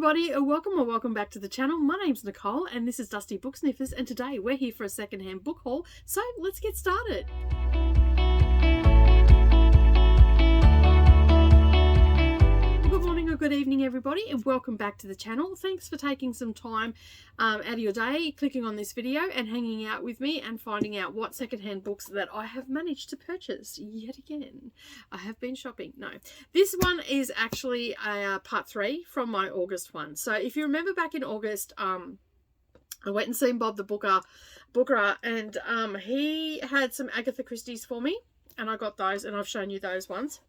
everybody, welcome back to the channel. My name's Nicole and this is Dusty Book Sniffers, and today we're here for a secondhand book haul, so let's get started. Good morning or good evening everybody, and welcome back to the channel. Thanks for taking some time out of your day, clicking on this video and hanging out with me and finding out what secondhand books that I have managed to purchase yet again. I have been shopping. No, this one is actually a part 3 from my August one. So if you remember back in August, I went and seen Bob the Booker, and he had some Agatha Christie's for me, and I got those, and I've shown you those ones.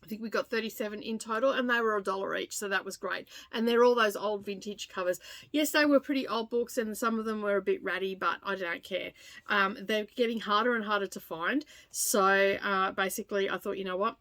I think we got 37 in total, and they were $1 each, so that was great. And they're all those old vintage covers. Yes, they were pretty old books, and some of them were a bit ratty, but I don't care. They're getting harder and harder to find. So basically, I thought, you know what?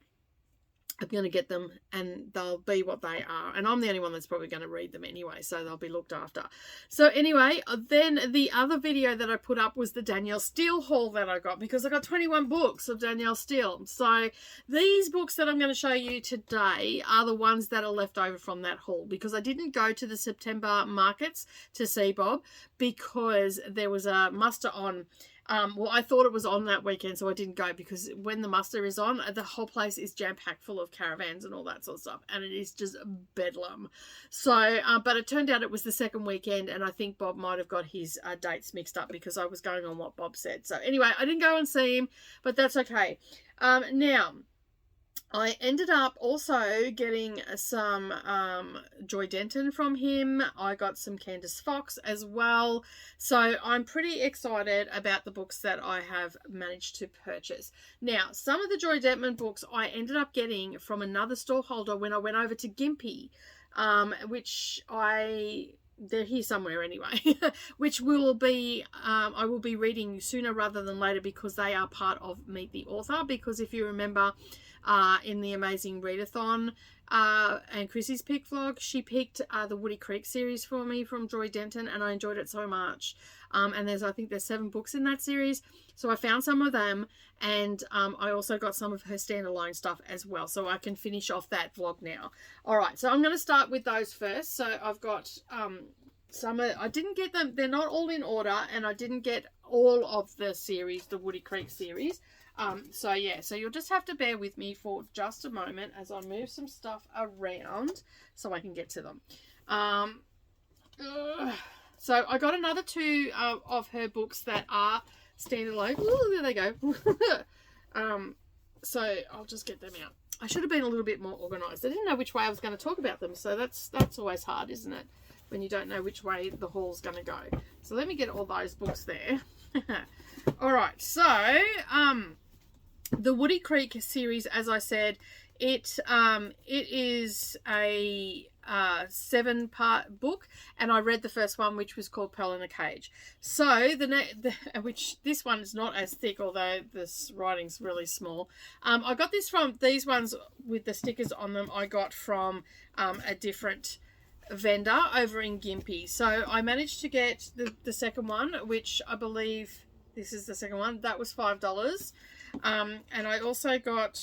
I'm going to get them and they'll be what they are. And I'm the only one that's probably going to read them anyway, so they'll be looked after. So anyway, then the other video that I put up was the Danielle Steele haul that I got, because I got 21 books of Danielle Steele. So these books that I'm going to show you today are the ones that are left over from that haul, because I didn't go to the September markets to see Bob because there was a muster on. Well, I thought it was on that weekend, so I didn't go, because when the muster is on, the whole place is jam-packed full of caravans and all that sort of stuff, and it is just bedlam. So, but it turned out it was the second weekend, and I think Bob might have got his dates mixed up, because I was going on what Bob said. So anyway, I didn't go and see him, but that's okay. Now, I ended up also getting some Joy Denton from him. I got some Candace Fox as well. So I'm pretty excited about the books that I have managed to purchase. Now, some of the Joy Denton books I ended up getting from another storeholder when I went over to Gympie, which they're here somewhere anyway, which will be, I will be reading sooner rather than later, because they are part of Meet the Author. Because if you remember, in the Amazing Readathon and Chrissy's pick vlog, she picked the Woody Creek series for me from Joy Denton, and I enjoyed it so much. And I think there's 7 books in that series, so I found some of them, and I also got some of her standalone stuff as well, so I can finish off that vlog now. All right, so I'm going to start with those first. So I've got some, I didn't get them, they're not all in order, and I didn't get all of the series, the Woody Creek series. So yeah, so you'll just have to bear with me for just a moment as I move some stuff around so I can get to them. So I got another 2 of her books that are standalone. Ooh, there they go. So I'll just get them out. I should have been a little bit more organized. I didn't know which way I was going to talk about them, so that's always hard, isn't it, when you don't know which way the haul's going to go. So let me get all those books there. All right, so the Woody Creek series, as I said, it is a 7-part book, and I read the first one, which was called Pearl in a Cage. So which this one is not as thick, although this writing's really small. I got this from, these ones with the stickers on them, I got from a different vendor over in Gympie. So I managed to get the second one, which I believe this is the second one. That was $5. And I also got,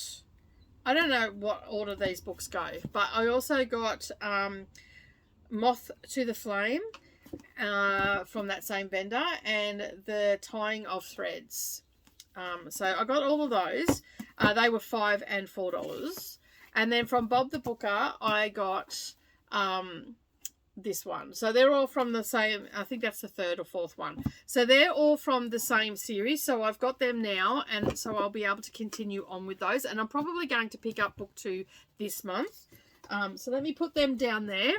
I don't know what order these books go, but I also got Moth to the Flame from that same vendor, and the Tying of Threads. So I got all of those. They were $5 and $4. And then from Bob the Booker, I got this one. So they're all from the same, I think that's the 3rd or 4th one. So they're all from the same series. So I've got them now, and so I'll be able to continue on with those. And I'm probably going to pick up book 2 this month. So let me put them down there.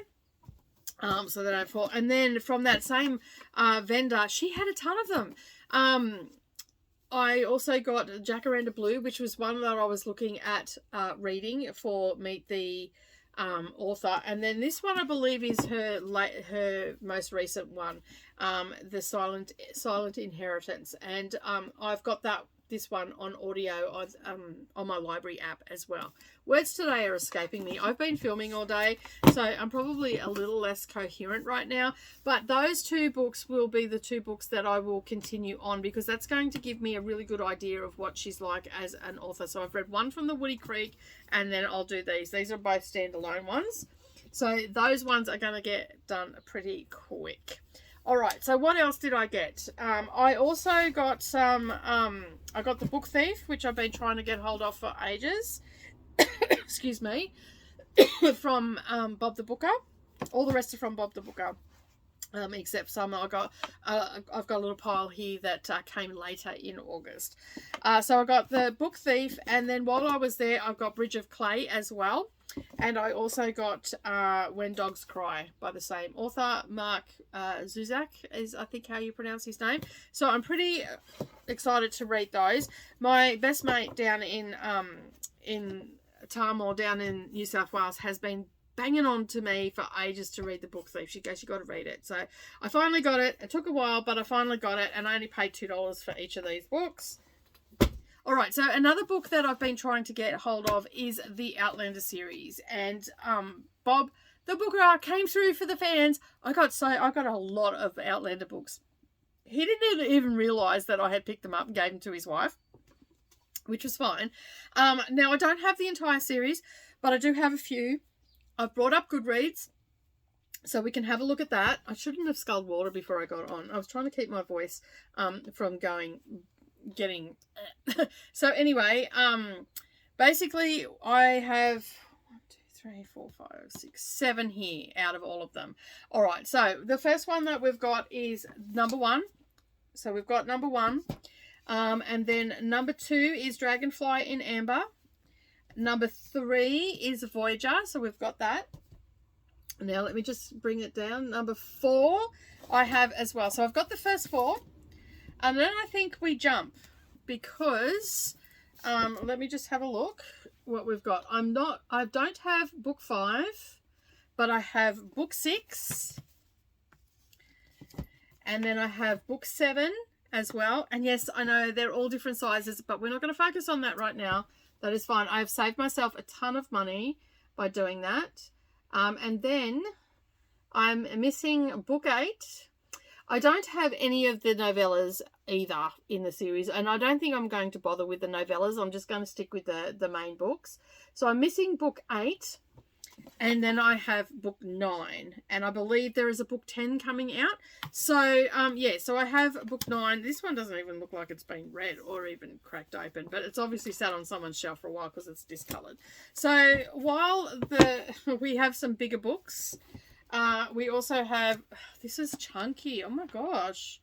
So they don't fall. And then from that same vendor, she had a ton of them. I also got Jacaranda Blue, which was one that I was looking at reading for Meet the Author. And then this one, I believe, is her most recent one, the Silent Inheritance. And I've got this one on audio on my library app as well. Words today are escaping me. I've been filming all day, so I'm probably a little less coherent right now, but those 2 books will be the 2 books that I will continue on, because that's going to give me a really good idea of what she's like as an author. So I've read one from the Woody Creek, and then I'll do these. These are both standalone ones. So those ones are going to get done pretty quick. All right, so what else did I get? I also got some, I got the Book Thief, which I've been trying to get hold of for ages. Excuse me. From Bob the Booker. All the rest are from Bob the Booker. Except some I've got a little pile here that came later in August. So I got the Book Thief, and then while I was there, I've got Bridge of Clay as well. And I also got When Dogs Cry by the same author, Mark Zuzak is I think how you pronounce his name. So I'm pretty excited to read those. My best mate down in Tarmore, down in New South Wales, has been banging on to me for ages to read the Book Thief. She goes, you got to read it. So I finally got it. It took a while, but I finally got it, and I only paid $2 for each of these books. All right, so another book that I've been trying to get hold of is the Outlander series, and Bob the Booker came through for the fans. I got a lot of Outlander books. He didn't even realise that I had picked them up and gave them to his wife, which was fine. Now I don't have the entire series, but I do have a few. I've brought up Goodreads, so we can have a look at that. I shouldn't have sculled water before I got on. I was trying to keep my voice from getting so anyway, basically I have 1, 2, 3, 4, 5, 6, 7 here out of all of them. All right, so the first one that we've got is number 1. So we've got number 1, and then number 2 is Dragonfly in Amber. Number 3 is Voyager, so we've got that. Now let me just bring it down. Number 4 I have as well. So I've got the first 4, and then I think we jump, because let me just have a look what we've got. I don't have book 5, but I have book 6, and then I have book 7 as well. And yes, I know they're all different sizes, but we're not going to focus on that right now. That is fine. I've saved myself a ton of money by doing that. And then I'm missing book 8. I don't have any of the novellas either in the series, and I don't think I'm going to bother with the novellas. I'm just going to stick with the main books. So I'm missing book 8, and then I have book 9, and I believe there is a book 10 coming out. So yeah, so I have book 9. This one doesn't even look like it's been read or even cracked open, but it's obviously sat on someone's shelf for a while because it's discoloured. So while we have some bigger books, we also have, this is chunky. Oh my gosh.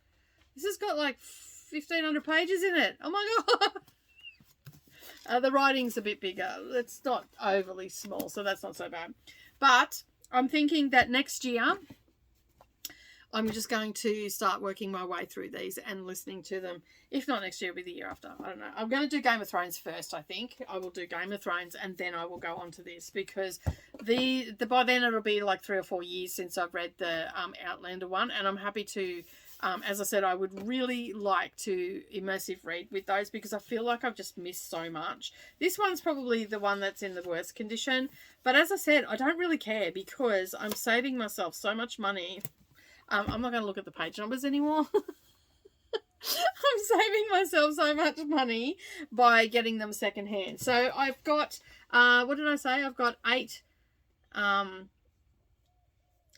This has got like 1,500 pages in it. Oh my God. The writing's a bit bigger. It's not overly small, so that's not so bad. But I'm thinking that next year, I'm just going to start working my way through these and listening to them. If not next year, it'll be the year after. I don't know. I'm going to do Game of Thrones first, I think. I will do Game of Thrones, and then I will go on to this, because by then it'll be like 3 or 4 years since I've read the Outlander one, and I'm happy to, as I said, I would really like to immersive read with those, because I feel like I've just missed so much. This one's probably the one that's in the worst condition, but as I said, I don't really care, because I'm saving myself so much money. I'm not going to look at the page numbers anymore. I'm saving myself so much money by getting them secondhand. So I've got, what did I say? I've got 8. I've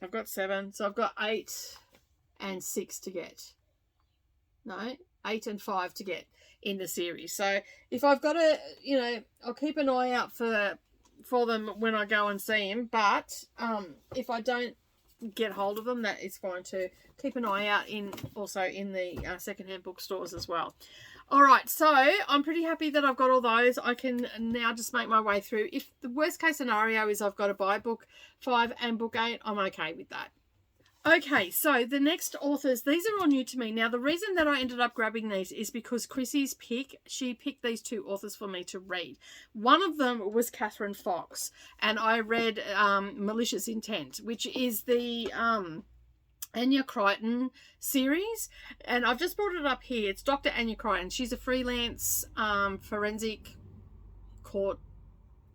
got 7. So I've got 8 and 6 to get. No, 8 and 5 to get in the series. So if I've got to, I'll keep an eye out for them when I go and see them. But if I don't get hold of them, that is fine to keep an eye out also in the secondhand bookstores as well. All right, so I'm pretty happy that I've got all those. I can now just make my way through. If the worst case scenario is I've got to buy book 5 and book 8, I'm okay with that. Okay, so the next authors, these are all new to me. Now, the reason that I ended up grabbing these is because Chrissy's she picked these 2 authors for me to read. One of them was Catherine Fox, and I read Malicious Intent, which is the Anya Crichton series, and I've just brought it up here. It's Dr. Anya Crichton. She's a freelance forensic court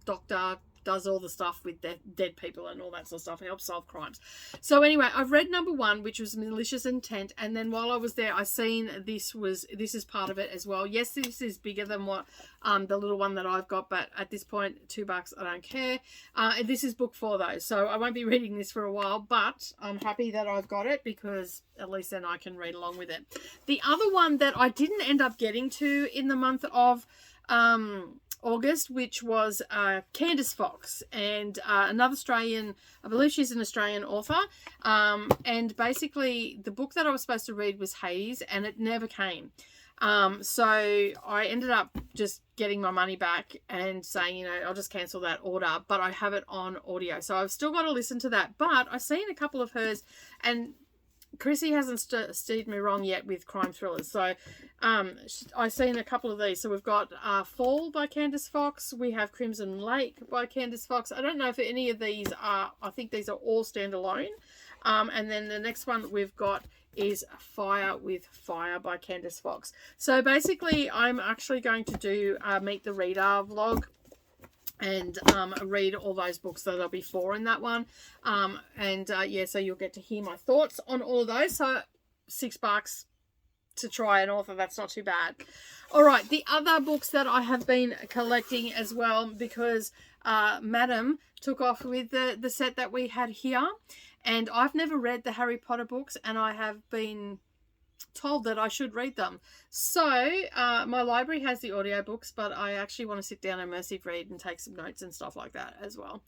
doctor, does all the stuff with dead people and all that sort of stuff. It helps solve crimes. So anyway, I've read number 1, which was Malicious Intent, and then while I was there, I seen this is part of it as well. Yes, this is bigger than what the little one that I've got, but at this point, $2, I don't care. This is book 4 though, so I won't be reading this for a while, but I'm happy that I've got it because at least then I can read along with it. The other one that I didn't end up getting to in the month of August, which was Candace Fox, and another Australian, I believe she's an Australian author, and basically the book that I was supposed to read was Hades, and it never came. So I ended up just getting my money back and saying, you know, I'll just cancel that order, but I have it on audio, so I've still got to listen to that. But I've seen a couple of hers, and Chrissy hasn't steered me wrong yet with crime thrillers. So I've seen a couple of these. So we've got Fall by Candace Fox. We have Crimson Lake by Candace Fox. I don't know if any of these are, I think these are all standalone. And then the next one that we've got is Fire with Fire by Candace Fox. So basically I'm actually going to do a Meet the Reader vlog and read all those books that are before in that one. Yeah, so you'll get to hear my thoughts on all of those. So $6 to try an author, that's not too bad. All right, the other books that I have been collecting as well, because Madam took off with the set that we had here, and I've never read the Harry Potter books, and I have been told that I should read them. So my library has the audiobooks, but I actually want to sit down and immersive read and take some notes and stuff like that as well.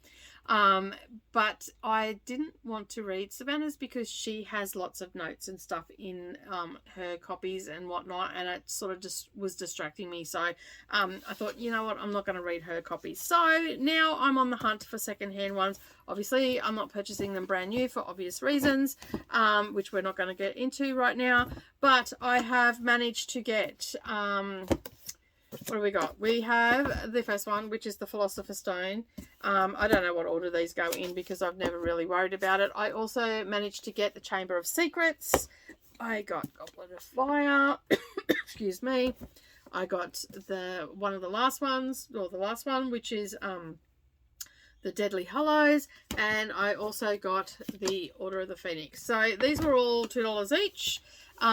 But I didn't want to read Savannah's because she has lots of notes and stuff in her copies and whatnot, and it sort of just was distracting me. So I thought, you know what, I'm not going to read her copies. So now I'm on the hunt for secondhand ones. Obviously, I'm not purchasing them brand new for obvious reasons, which we're not going to get into right now. But I have managed to get... what do we got? We have the first one, which is the Philosopher's Stone. I don't know what order these go in because I've never really worried about it. I also managed to get the Chamber of Secrets. I got Goblet of Fire. Excuse me. I got one of the last ones, or the last one, which is the Deadly Hallows. And I also got the Order of the Phoenix. So these were all $2 each.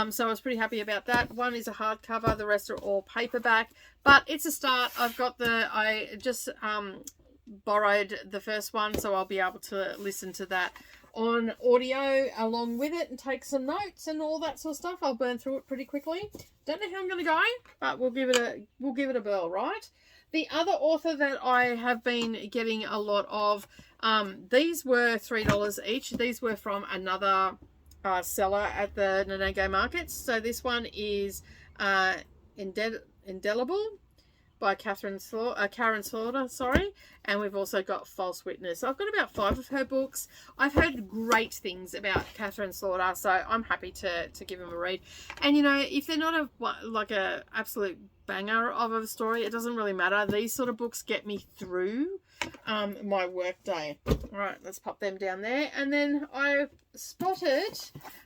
So I was pretty happy about that. One is a hardcover, the rest are all paperback, but it's a start. I just borrowed the first one, so I'll be able to listen to that on audio along with it and take some notes and all that sort of stuff. I'll burn through it pretty quickly. Don't know how I'm going to go, but we'll give it a whirl, right? The other author that I have been getting a lot of, these were $3 each. These were from another seller at the Nanego markets. So this one is Indelible by Karen Slaughter, sorry, and we've also got False Witness. So I've got about 5 of her books. I've heard great things about Karen Slaughter, so I'm happy to give them a read. And you know, if they're not like a absolute banger of a story, it doesn't really matter. These sort of books get me through my work day. All right, let's pop them down there. And then I spotted,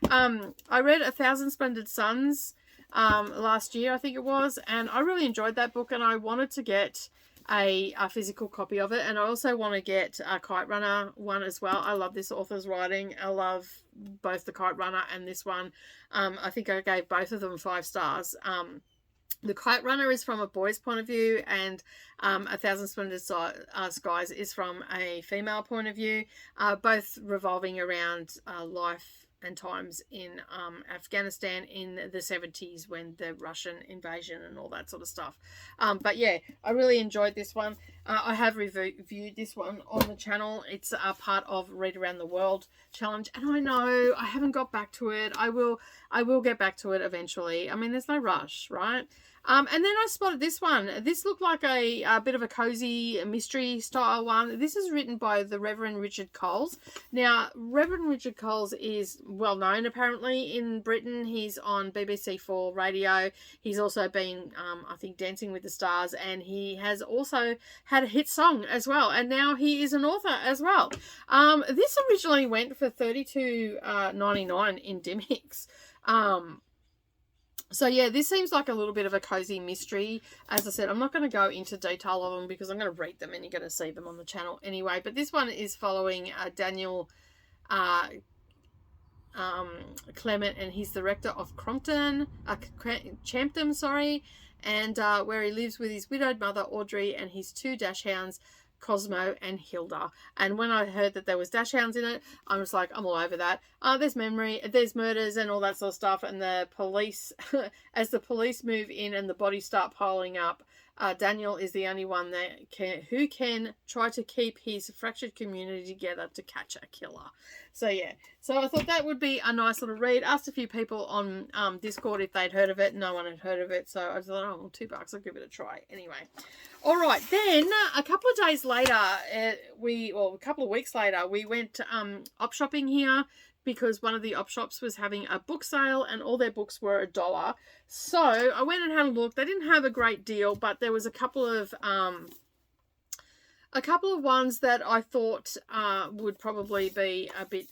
I read 1,000 Splendid Suns last year, I think it was, and I really enjoyed that book, and I wanted to get a physical copy of it, and I also want to get a Kite Runner one as well. I love this author's writing. I love both the Kite Runner and this one. I think I gave both of them 5 stars. The Kite Runner is from a boy's point of view, and 1,000 Splendid Skies is from a female point of view, both revolving around life and times in Afghanistan in the 70s when the Russian invasion and all that sort of stuff. But yeah, I really enjoyed this one. I have reviewed this one on the channel. It's a part of Read Around the World challenge, and I know I haven't got back to it. I will get back to it eventually. I mean, there's no rush, right? And then I spotted this one. This looked like a bit of a cozy mystery style one. This is written by the Reverend Richard Coles. Now, Reverend Richard Coles is well known apparently in Britain. He's on BBC4 radio. He's also been, I think, Dancing with the Stars, and he has also had a hit song as well. And now he is an author as well. This originally went for $32.99 in Dimmicks. So yeah, this seems like a little bit of a cozy mystery. As I said, I'm not going to go into detail of them because I'm going to read them and you're going to see them on the channel anyway. But this one is following Danielle Clement, and he's the rector of Champton, sorry, and where he lives with his widowed mother Audrey and his 2 dachshunds, Cosmo and Hilda. And when I heard that there was dachshunds in it, I was like, I'm all over that. There's murders and all that sort of stuff, and the police, as the police move in and the bodies start piling up, Daniel is the only one who can try to keep his fractured community together to catch a killer. So yeah, so I thought that would be a nice little read. Asked a few people on Discord if they'd heard of it. No one had heard of it, so I thought, oh, well, $2, I'll give it a try. Anyway, all right. Then a couple of days later, a couple of weeks later, we went op shopping here, because one of the op shops was having a book sale and all their books were $1. So I went and had a look. They didn't have a great deal, but there was a couple of ones that I thought would probably be a bit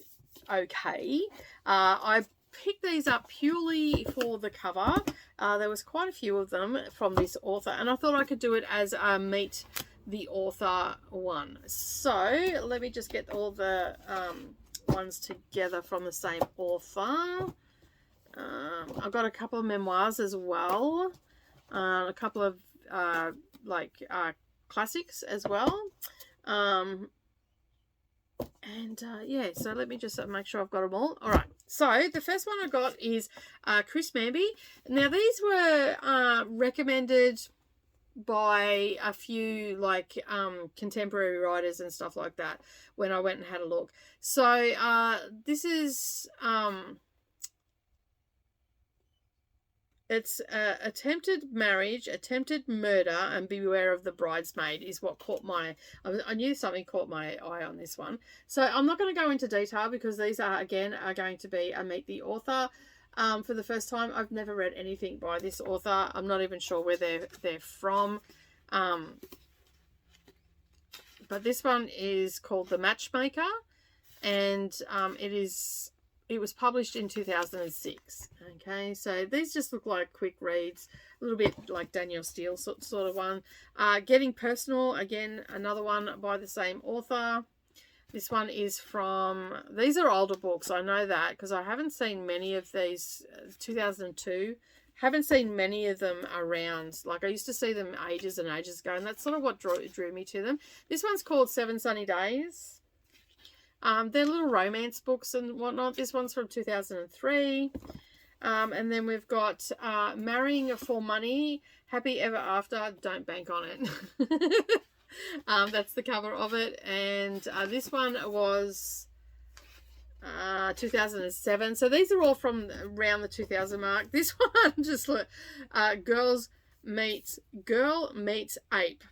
okay. I picked these up purely for the cover. There was quite a few of them from this author, and I thought I could do it as a meet the author one. So let me just get all the ones together from the same author. I've got a couple of memoirs as well, a couple of classics as well, yeah, so let me just make sure I've got them all. All right, so the first one I got is Chris Manby. Now these were recommended by a few contemporary writers and stuff like that when I went and had a look. So this is it's attempted marriage, attempted murder, and beware of the bridesmaid is what caught my... I knew something caught my eye on this one. So I'm not going to go into detail because these are going to be a meet the author. For the first time, I've never read anything by this author. I'm not even sure where they're from. But this one is called The Matchmaker, and it was published in 2006. Okay, so these just look like quick reads, a little bit like Danielle Steele sort of one. Getting Personal, again, another one by the same author. This one is from, these are older books, I know that, because I haven't seen many of these, 2002. Haven't seen many of them around. Like, I used to see them ages and ages ago, and that's sort of what drew me to them. This one's called 7 Sunny Days. They're little romance books and whatnot. This one's from 2003. And then we've got Marrying for Money, Happy Ever After, Don't Bank on It. That's the cover of it. And this one was 2007. So these are all from around the 2000 mark. This one just look, Girl Meets Ape.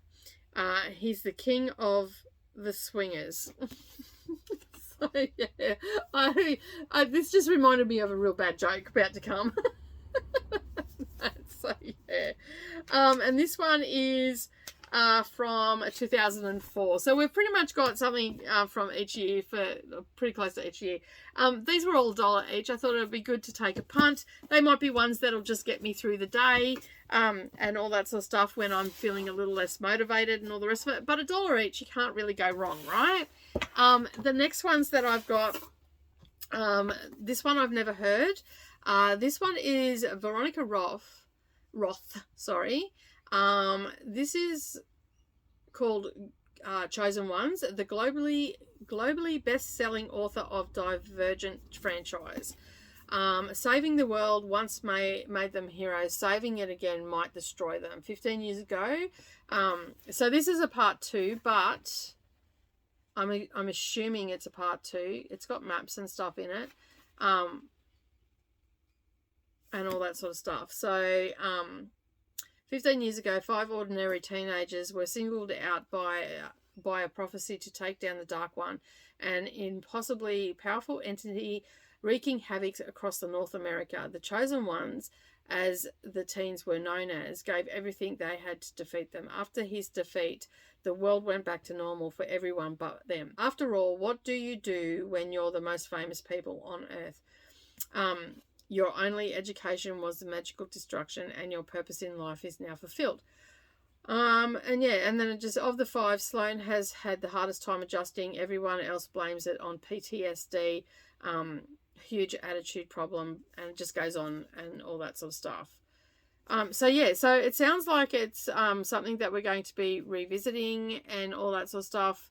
He's the king of the swingers. So yeah, this just reminded me of a real bad joke about to come. So yeah, and this one is from 2004. So we've pretty much got something from each year, for pretty close to each year. These were all $1 each. I thought it would be good to take a punt. They might be ones that'll just get me through the day, and all that sort of stuff when I'm feeling a little less motivated and all the rest of it. But $1 each, you can't really go wrong, right? The next ones that I've got, this one I've never heard. This one is Veronica Roth, sorry. This is called Chosen Ones, the globally best-selling author of Divergent franchise. Saving the world once made them heroes. Saving it again might destroy them. 15 years ago. So this is a part 2, but I'm assuming it's a part 2. It's got maps and stuff in it, and all that sort of stuff. So 15 years ago, 5 ordinary teenagers were singled out by a prophecy to take down the Dark One, an impossibly powerful entity wreaking havoc across the North America. The Chosen Ones, as the teens were known as, gave everything they had to defeat them. After his defeat, the world went back to normal for everyone but them. After all, what do you do when you're the most famous people on Earth? Your only education was the magical destruction, and your purpose in life is now fulfilled. And yeah, and then it just, of the 5, Sloane has had the hardest time adjusting. Everyone else blames it on PTSD, huge attitude problem, and it just goes on and all that sort of stuff. So yeah, so it sounds like it's something that we're going to be revisiting and all that sort of stuff.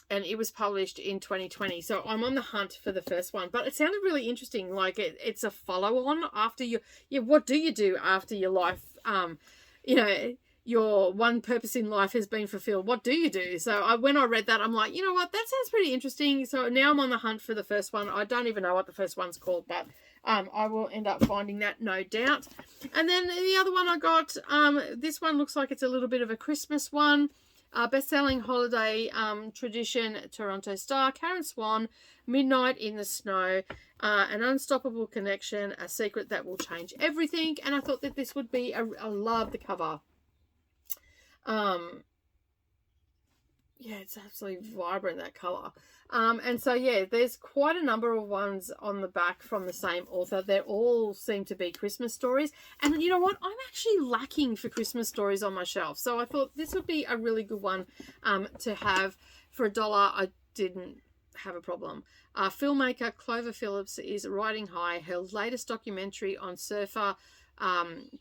And it was published in 2020. So I'm on the hunt for the first one. But it sounded really interesting. Like it's a follow-on after what do you do after your life, your one purpose in life has been fulfilled? What do you do? So when I read that, I'm like, you know what, that sounds pretty interesting. So now I'm on the hunt for the first one. I don't even know what the first one's called, but I will end up finding that, no doubt. And then the other one I got, this one looks like it's a little bit of a Christmas one. Best-selling holiday tradition, Toronto Star, Karen Swan, Midnight in the Snow, An Unstoppable Connection, A Secret That Will Change Everything. And I thought that this would be, I love the cover. Yeah, it's absolutely vibrant, that colour. And so, yeah, there's quite a number of ones on the back from the same author. They all seem to be Christmas stories. And you know what? I'm actually lacking for Christmas stories on my shelf. So I thought this would be a really good one to have for $1. I didn't have a problem. Filmmaker Clover Phillips is riding high. Her latest documentary on surfer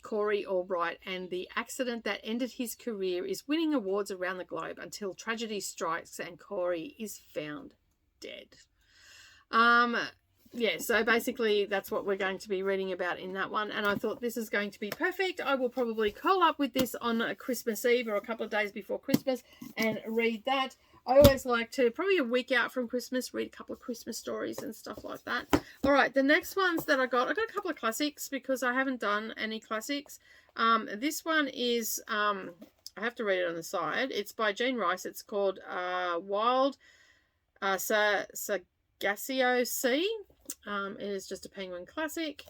Corey Albright and the accident that ended his career is winning awards around the globe until tragedy strikes and Corey is found dead. Yeah, so basically that's what we're going to be reading about in that one, and I thought this is going to be perfect. I will probably curl up with this on a Christmas Eve or a couple of days before Christmas and read that. I always like to, probably a week out from Christmas, read a couple of Christmas stories and stuff like that. All right, the next ones that I got a couple of classics because I haven't done any classics. This one is, I have to read it on the side. It's by Jean Rice. It's called Wild Sargasso Sea. It is just a Penguin classic.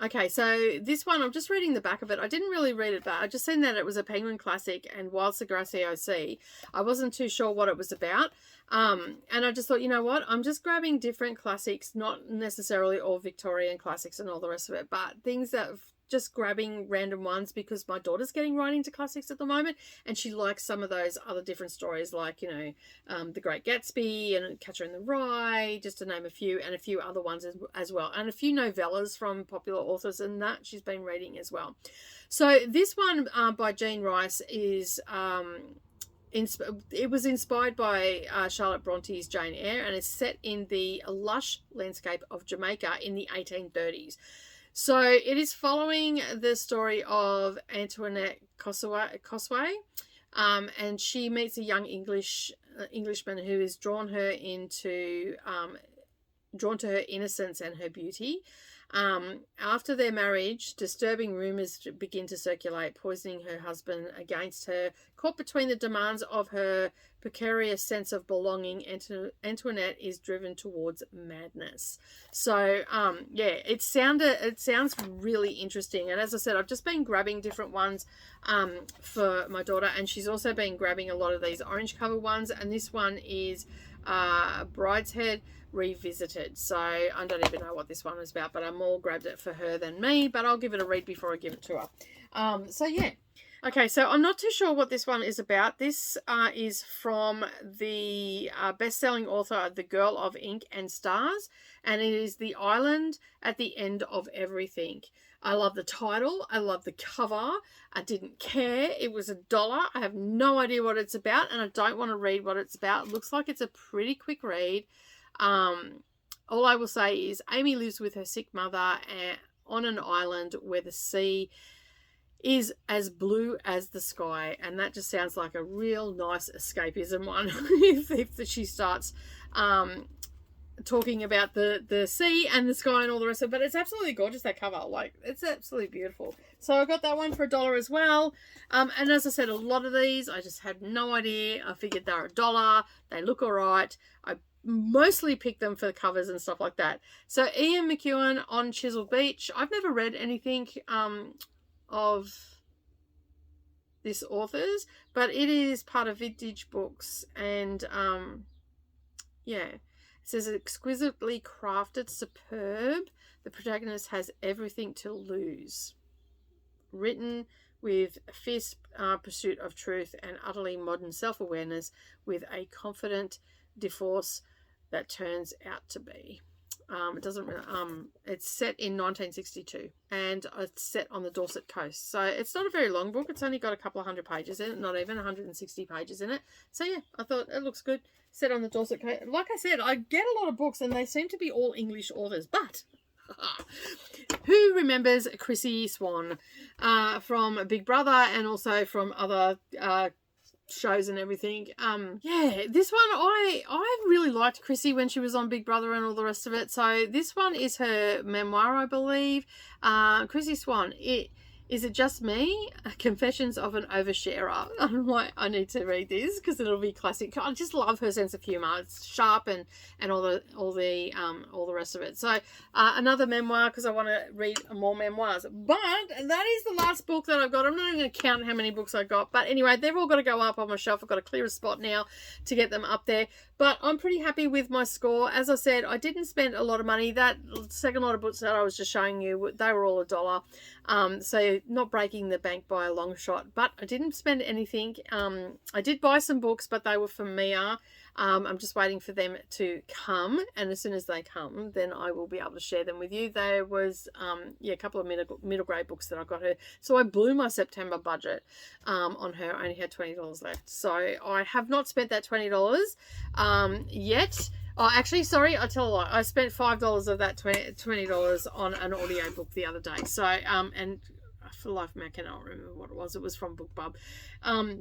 Okay, so this one, I'm just reading the back of it. I didn't really read it, but I just seen that it was a Penguin classic and Wild Sargasso Sea. I wasn't too sure what it was about. And I just thought, you know what? I'm just grabbing different classics, not necessarily all Victorian classics and all the rest of it, but things that just grabbing random ones because my daughter's getting right into classics at the moment and she likes some of those other different stories like, you know, The Great Gatsby and Catcher in the Rye, just to name a few, and a few other ones as well, and a few novellas from popular authors and that she's been reading as well. So this one by Jean Rice is it was inspired by Charlotte Bronte's Jane Eyre and is set in the lush landscape of Jamaica in the 1830s. So it is following the story of Antoinette Cosway, and she meets a young Englishman who is drawn to her innocence and her beauty. After their marriage, disturbing rumours begin to circulate, poisoning her husband against her. Caught between the demands of her precarious sense of belonging, Antoinette is driven towards madness. So, yeah, it sounds really interesting. And as I said, I've just been grabbing different ones for my daughter, and she's also been grabbing a lot of these orange cover ones. And this one is Brideshead Revisited. So I don't even know what this one is about, but I more grabbed it for her than me, but I'll give it a read before I give it to her. So yeah. Okay, so I'm not too sure what this one is about. This is from the best-selling author, The Girl of Ink and Stars, and it is The Island at the End of Everything. I love the title. I love the cover. I didn't care. It was $1. I have no idea what it's about, and I don't want to read what it's about. It looks like it's a pretty quick read. All I will say is Amy lives with her sick mother on an island where the sea is as blue as the sky, and that just sounds like a real nice escapism one if she starts talking about the sea and the sky and all the rest of it. But it's absolutely gorgeous, that cover. Like, it's absolutely beautiful. So I got that one for $1 as well. And as I said, a lot of these I just had no idea. I figured they're $1. They look all right. I mostly picked them for the covers and stuff like that. So Ian McEwan on Chisel Beach. I've never read anything of this author's, but it is part of Vintage Books, and yeah, It says, exquisitely crafted, superb. The protagonist has everything to lose. Written with fierce pursuit of truth and utterly modern self-awareness, with a confident divorce that turns out to be. It doesn't really, it's set in 1962 and it's set on the Dorset coast. So it's not a very long book. It's only got a couple of 100 pages in it, not even 160 pages in it. So yeah, I thought it looks good. Set on the Dorset coast. Like I said, I get a lot of books and they seem to be all English authors, but who remembers Chrissy Swan from Big Brother and also from other shows and everything? Yeah, this one, I really liked Chrissy when she was on Big Brother and all the rest of it. So this one is her memoir, I believe. Chrissy Swan, Is It Just Me? Confessions of an Oversharer. I'm like, I need to read this because it'll be classic. I just love her sense of humour. It's sharp and all the rest of it. So another memoir because I want to read more memoirs. But that is the last book that I've got. I'm not even going to count how many books I got. But anyway, they've all got to go up on my shelf. I've got to clear a spot now to get them up there. But I'm pretty happy with my score. As I said, I didn't spend a lot of money. That second lot of books that I was just showing you, they were all $1. So not breaking the bank by a long shot, but I didn't spend anything. I did buy some books, but they were from Mia. I'm just waiting for them to come, and as soon as they come, then I will be able to share them with you. There was a couple of middle grade books that I got her, so I blew my September budget on her. I only had $20 left, so I have not spent that $20 yet. Oh, actually, sorry, I tell a lie. I spent $5 of that $20 on an audio book the other day. So, and for the life of me, I cannot remember what it was. It was from BookBub.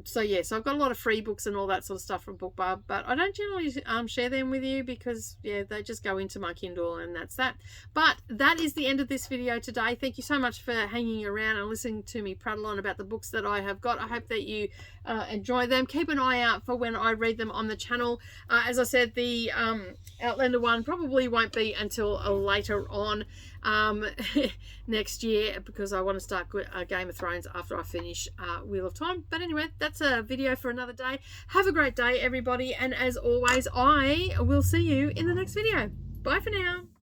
So yeah, so I've got a lot of free books and all that sort of stuff from BookBub, but I don't generally share them with you because yeah, they just go into my Kindle and that's that. But that is the end of this video today. Thank you so much for hanging around and listening to me prattle on about the books that I have got. I hope that you enjoy them. Keep an eye out for when I read them on the channel. As I said, the Outlander one probably won't be until later on next year because I want to start Game of Thrones after I finish Wheel of Time. But anyway, that's a video for another day. Have a great day, everybody, and as always, I will see you in the next video. Bye for now.